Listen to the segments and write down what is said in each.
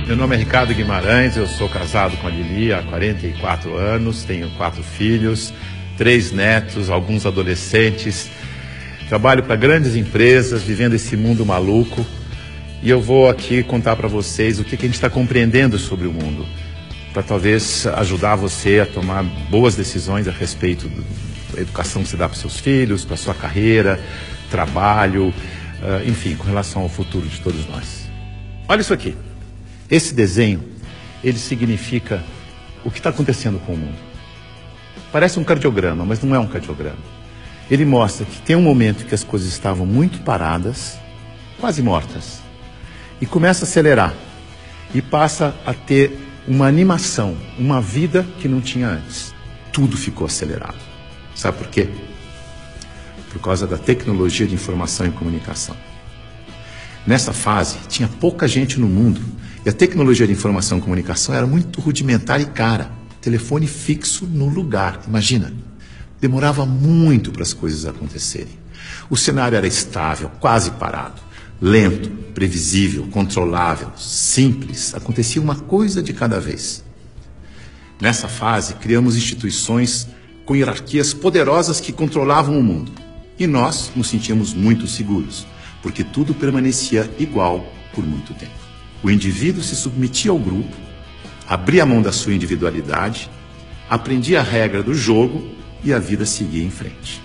Meu nome é Ricardo Guimarães, eu sou casado com a Lili há 44 anos, tenho 4 filhos, 3 netos, alguns adolescentes. Trabalho para grandes empresas, vivendo esse mundo maluco. E eu vou aqui contar para vocês o que a gente está compreendendo sobre o mundo, para talvez ajudar você a tomar boas decisões a respeito da educação que você dá para seus filhos, para sua carreira, trabalho, enfim, com relação ao futuro de todos nós. Olha isso aqui. Esse desenho, ele significa o que está acontecendo com o mundo. Parece um cardiograma, mas não é um cardiograma. Ele mostra que tem um momento que as coisas estavam muito paradas, quase mortas, e começa a acelerar, e passa a ter uma animação, uma vida que não tinha antes. Tudo ficou acelerado. Sabe por quê? Por causa da tecnologia de informação e comunicação. Nessa fase, tinha pouca gente no mundo, e a tecnologia de informação e comunicação era muito rudimentar e cara. Telefone fixo no lugar, imagina. Demorava muito para as coisas acontecerem. O cenário era estável, quase parado, lento, previsível, controlável, simples. Acontecia uma coisa de cada vez. Nessa fase, criamos instituições com hierarquias poderosas que controlavam o mundo. E nós nos sentíamos muito seguros, porque tudo permanecia igual por muito tempo. O indivíduo se submetia ao grupo, abria a mão da sua individualidade, aprendia a regra do jogo e a vida seguia em frente.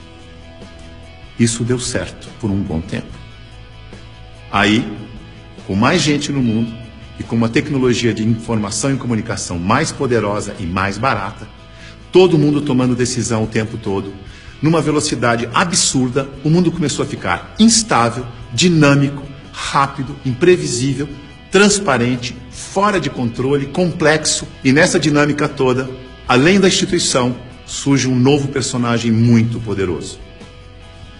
Isso deu certo por um bom tempo. Aí, com mais gente no mundo e com uma tecnologia de informação e comunicação mais poderosa e mais barata, todo mundo tomando decisão o tempo todo, numa velocidade absurda, o mundo começou a ficar instável, dinâmico, rápido, imprevisível, transparente, fora de controle, complexo. E nessa dinâmica toda, além da instituição, surge um novo personagem muito poderoso.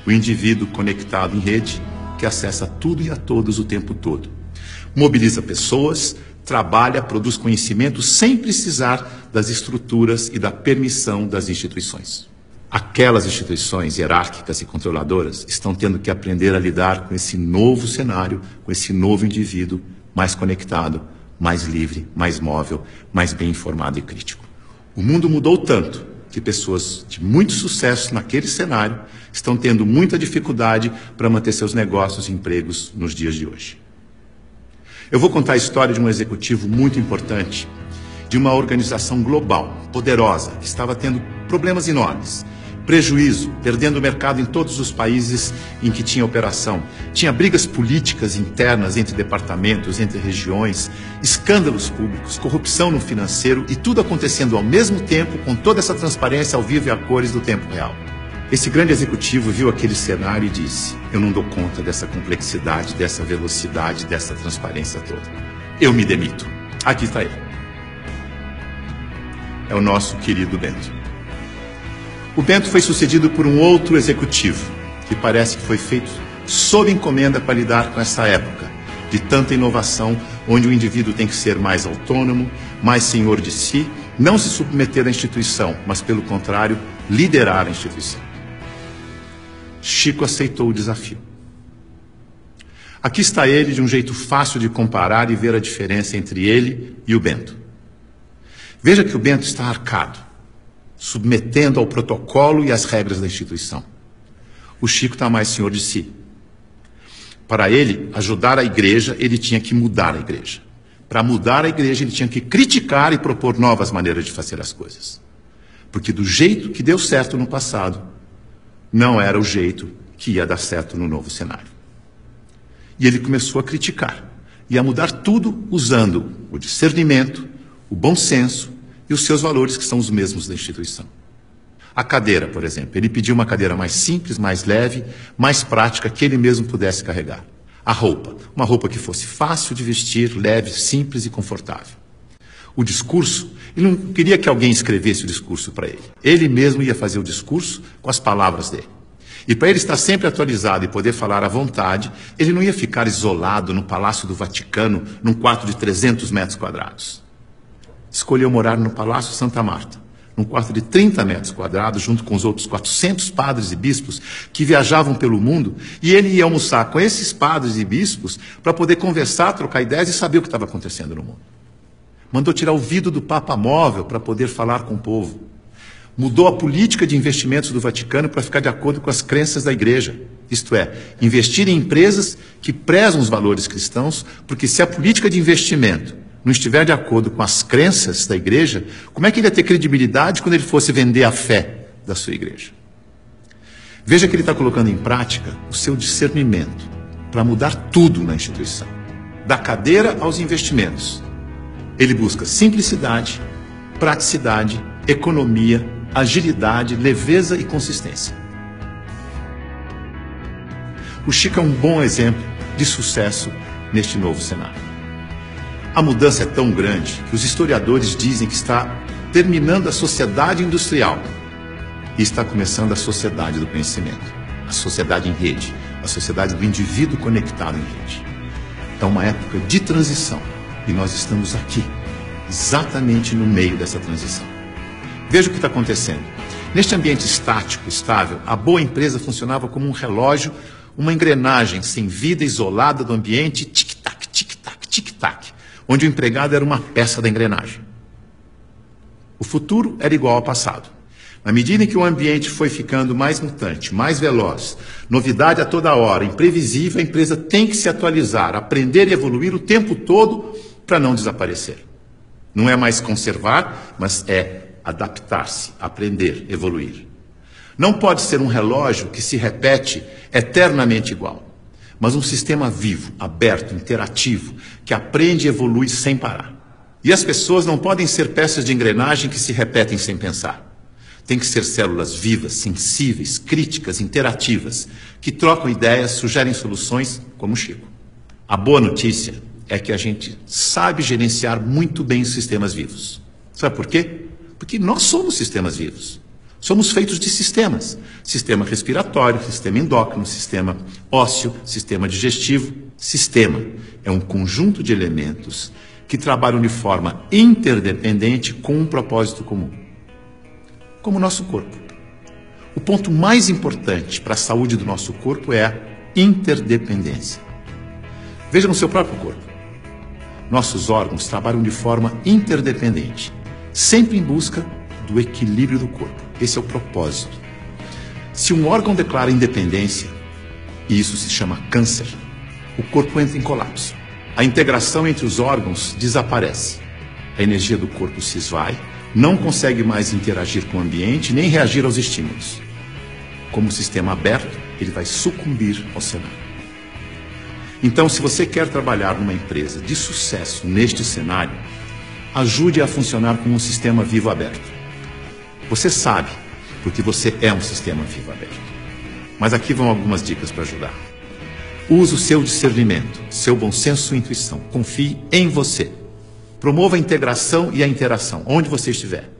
O indivíduo conectado em rede, que acessa tudo e a todos o tempo todo. Mobiliza pessoas, trabalha, produz conhecimento sem precisar das estruturas e da permissão das instituições. Aquelas instituições hierárquicas e controladoras estão tendo que aprender a lidar com esse novo cenário, com esse novo indivíduo mais conectado, mais livre, mais móvel, mais bem informado e crítico. O mundo mudou tanto que pessoas de muito sucesso naquele cenário estão tendo muita dificuldade para manter seus negócios e empregos nos dias de hoje. Eu vou contar a história de um executivo muito importante, de uma organização global, poderosa, que estava tendo problemas enormes, prejuízo, perdendo o mercado em todos os países em que tinha operação. Tinha brigas políticas internas entre departamentos, entre regiões, escândalos públicos, corrupção no financeiro e tudo acontecendo ao mesmo tempo, com toda essa transparência ao vivo e a cores do tempo real. Esse grande executivo viu aquele cenário e disse: eu não dou conta dessa complexidade, dessa velocidade, dessa transparência toda. Eu me demito. Aqui está ele. É o nosso querido Bento. O Bento foi sucedido por um outro executivo, que parece que foi feito sob encomenda para lidar com essa época de tanta inovação, onde o indivíduo tem que ser mais autônomo, mais senhor de si, não se submeter à instituição, mas, pelo contrário, liderar a instituição. Chico aceitou o desafio. Aqui está ele, de um jeito fácil de comparar e ver a diferença entre ele e o Bento. Veja que o Bento está arcado, submetendo ao protocolo e às regras da instituição. O Chico está mais senhor de si. Para ele ajudar a igreja, ele tinha que mudar a igreja. Para mudar a igreja, ele tinha que criticar e propor novas maneiras de fazer as coisas. Porque do jeito que deu certo no passado, não era o jeito que ia dar certo no novo cenário. E ele começou a criticar e a mudar tudo usando o discernimento, o bom senso e os seus valores, que são os mesmos da instituição. A cadeira, por exemplo, ele pediu uma cadeira mais simples, mais leve, mais prática, que ele mesmo pudesse carregar. A roupa, uma roupa que fosse fácil de vestir, leve, simples e confortável. O discurso, ele não queria que alguém escrevesse o discurso para ele. Ele mesmo ia fazer o discurso com as palavras dele. E para ele estar sempre atualizado e poder falar à vontade, ele não ia ficar isolado no Palácio do Vaticano, num quarto de 300 metros quadrados. Escolheu morar no Palácio Santa Marta, num quarto de 30 metros quadrados, junto com os outros 400 padres e bispos que viajavam pelo mundo, e ele ia almoçar com esses padres e bispos para poder conversar, trocar ideias e saber o que estava acontecendo no mundo. Mandou tirar o vidro do Papa Móvel para poder falar com o povo. Mudou a política de investimentos do Vaticano para ficar de acordo com as crenças da Igreja. Isto é, investir em empresas que prezam os valores cristãos, porque se a política de investimento não estiver de acordo com as crenças da Igreja, como é que ele ia ter credibilidade quando ele fosse vender a fé da sua Igreja? Veja que ele está colocando em prática o seu discernimento para mudar tudo na instituição, da cadeira aos investimentos. Ele busca simplicidade, praticidade, economia, agilidade, leveza e consistência. O Chico é um bom exemplo de sucesso neste novo cenário. A mudança é tão grande que os historiadores dizem que está terminando a sociedade industrial e está começando a sociedade do conhecimento, a sociedade em rede, a sociedade do indivíduo conectado em rede. É uma época de transição e nós estamos aqui, exatamente no meio dessa transição. Veja o que está acontecendo. Neste ambiente estático, estável, a boa empresa funcionava como um relógio, uma engrenagem sem vida, isolada do ambiente, tic-tac, tic-tac, tic-tac, onde o empregado era uma peça da engrenagem. O futuro era igual ao passado. Na medida em que o ambiente foi ficando mais mutante, mais veloz, novidade a toda hora, imprevisível, a empresa tem que se atualizar, aprender e evoluir o tempo todo para não desaparecer. Não é mais conservar, mas é adaptar-se, aprender, evoluir. Não pode ser um relógio que se repete eternamente igual, mas um sistema vivo, aberto, interativo, que aprende e evolui sem parar. E as pessoas não podem ser peças de engrenagem que se repetem sem pensar. Tem que ser células vivas, sensíveis, críticas, interativas, que trocam ideias, sugerem soluções, como o Chico. A boa notícia é que a gente sabe gerenciar muito bem os sistemas vivos. Sabe por quê? Porque nós somos sistemas vivos. Somos feitos de sistemas. Sistema respiratório, sistema endócrino, sistema ósseo, sistema digestivo. Sistema é um conjunto de elementos que trabalham de forma interdependente com um propósito comum. Como o nosso corpo. O ponto mais importante para a saúde do nosso corpo é a interdependência. Veja no seu próprio corpo. Nossos órgãos trabalham de forma interdependente, sempre em busca do equilíbrio do corpo. Esse é o propósito. Se um órgão declara independência, e isso se chama câncer, o corpo entra em colapso. A integração entre os órgãos desaparece. A energia do corpo se esvai, não consegue mais interagir com o ambiente, nem reagir aos estímulos. Como sistema aberto, ele vai sucumbir ao cenário. Então, se você quer trabalhar numa empresa de sucesso neste cenário, ajude a funcionar como um sistema vivo aberto. Você sabe, porque você é um sistema vivo aberto. Mas aqui vão algumas dicas para ajudar. Use o seu discernimento, seu bom senso e intuição. Confie em você. Promova a integração e a interação, onde você estiver.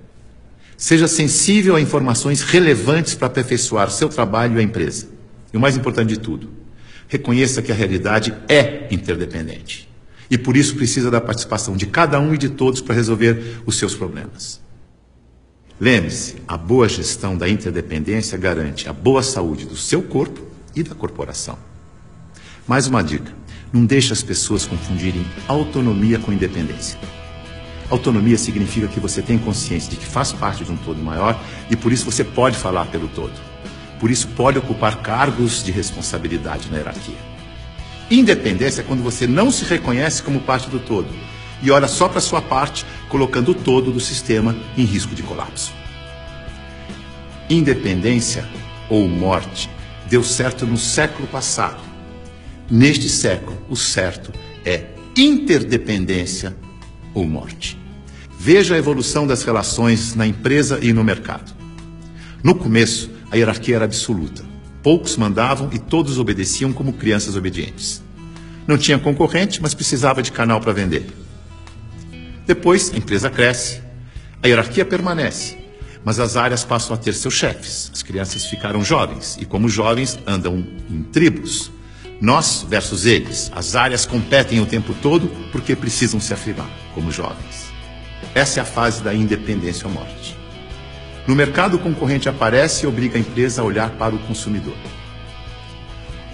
Seja sensível a informações relevantes para aperfeiçoar seu trabalho e a empresa. E o mais importante de tudo, reconheça que a realidade é interdependente. E por isso precisa da participação de cada um e de todos para resolver os seus problemas. Lembre-se, a boa gestão da interdependência garante a boa saúde do seu corpo e da corporação. Mais uma dica, não deixe as pessoas confundirem autonomia com independência. Autonomia significa que você tem consciência de que faz parte de um todo maior e por isso você pode falar pelo todo. Por isso pode ocupar cargos de responsabilidade na hierarquia. Independência é quando você não se reconhece como parte do todo e olha só para a sua parte, colocando o todo do sistema em risco de colapso. Independência ou morte deu certo no século passado. Neste século, o certo é interdependência ou morte. Veja a evolução das relações na empresa e no mercado. No começo, a hierarquia era absoluta. Poucos mandavam e todos obedeciam como crianças obedientes. Não tinha concorrente, mas precisava de canal para vender. Depois, a empresa cresce, a hierarquia permanece, mas as áreas passam a ter seus chefes. As crianças ficaram jovens e, como jovens, andam em tribos. Nós versus eles. As áreas competem o tempo todo porque precisam se afirmar como jovens. Essa é a fase da independência ou morte. No mercado, o concorrente aparece e obriga a empresa a olhar para o consumidor.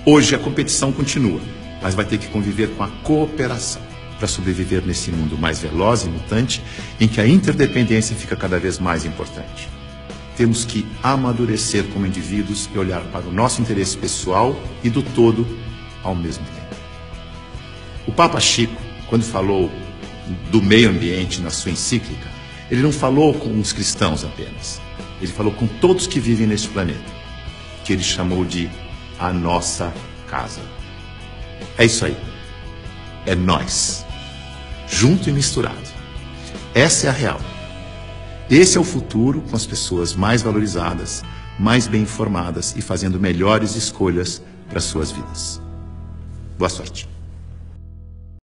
Hoje a competição continua, mas vai ter que conviver com a cooperação para sobreviver nesse mundo mais veloz e mutante, em que a interdependência fica cada vez mais importante. Temos que amadurecer como indivíduos e olhar para o nosso interesse pessoal e do todo ao mesmo tempo. O Papa Chico, quando falou do meio ambiente na sua encíclica, ele não falou com os cristãos apenas. Ele falou com todos que vivem neste planeta, que ele chamou de a nossa casa. É isso aí. É nós, junto e misturado. Essa é a real. Esse é o futuro, com as pessoas mais valorizadas, mais bem informadas e fazendo melhores escolhas para suas vidas. Boa sorte.